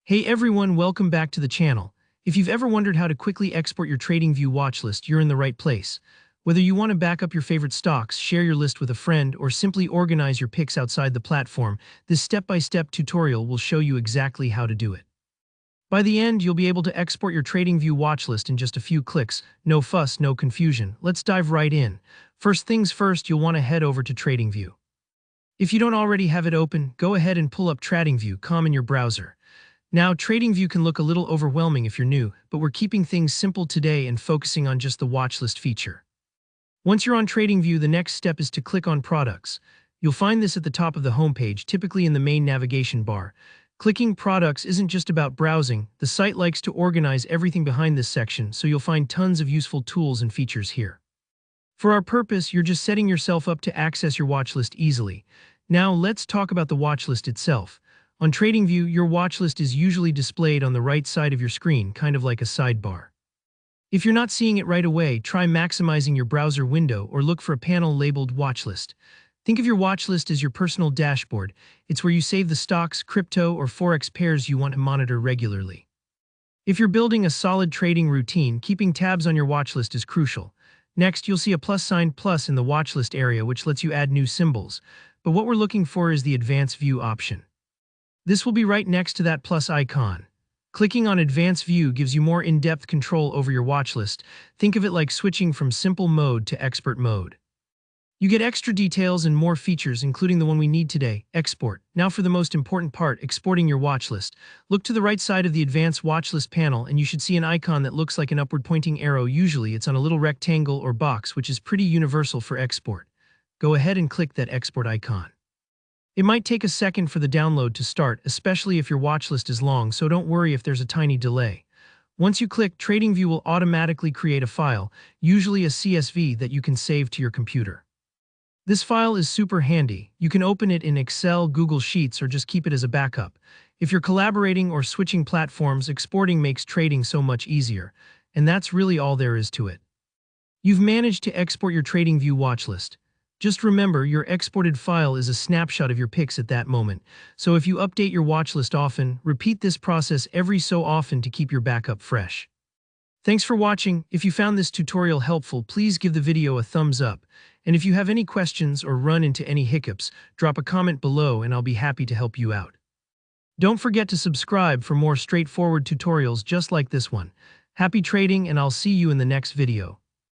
Hey everyone, welcome back to the channel. If you've ever wondered how to quickly export your TradingView watchlist, you're in the right place. Whether you want to back up your favorite stocks, share your list with a friend, or simply organize your picks outside the platform, this step-by-step tutorial will show you exactly how to do it. By the end, you'll be able to export your TradingView watchlist in just a few clicks. No fuss, no confusion. Let's dive right in. First things first, you'll want to head over to TradingView. If you don't already have it open, go ahead and pull up TradingView in your browser. Now, TradingView can look a little overwhelming if you're new, but we're keeping things simple today and focusing on just the watchlist feature. Once you're on TradingView, the next step is to click on Products. You'll find this at the top of the homepage, typically in the main navigation bar. Clicking Products isn't just about browsing. The site likes to organize everything behind this section, so you'll find tons of useful tools and features here. For our purpose, you're just setting yourself up to access your watchlist easily. Now, let's talk about the watchlist itself. On TradingView, your watchlist is usually displayed on the right side of your screen, kind of like a sidebar. If you're not seeing it right away, try maximizing your browser window or look for a panel labeled Watchlist. Think of your watchlist as your personal dashboard. It's where you save the stocks, crypto, or forex pairs you want to monitor regularly. If you're building a solid trading routine, keeping tabs on your watchlist is crucial. Next, you'll see a plus sign in the watchlist area, which lets you add new symbols. But what we're looking for is the Advanced View option. This will be right next to that plus icon. Clicking on Advanced View gives you more in-depth control over your watchlist. Think of it like switching from simple mode to expert mode. You get extra details and more features, including the one we need today, Export. Now for the most important part, exporting your watchlist. Look to the right side of the Advanced Watchlist panel and you should see an icon that looks like an upward-pointing arrow. Usually it's on a little rectangle or box, which is pretty universal for export. Go ahead and click that export icon. It might take a second for the download to start, especially if your watchlist is long, so don't worry if there's a tiny delay. Once you click, TradingView will automatically create a file, usually a CSV, that you can save to your computer. This file is super handy. You can open it in Excel, Google Sheets, or just keep it as a backup. If you're collaborating or switching platforms, exporting makes trading so much easier, and that's really all there is to it. You've managed to export your TradingView watchlist. Just remember, your exported file is a snapshot of your picks at that moment, so if you update your watchlist often, repeat this process every so often to keep your backup fresh. Thanks for watching. If you found this tutorial helpful, please give the video a thumbs up, and if you have any questions or run into any hiccups, drop a comment below and I'll be happy to help you out. Don't forget to subscribe for more straightforward tutorials just like this one. Happy trading, and I'll see you in the next video.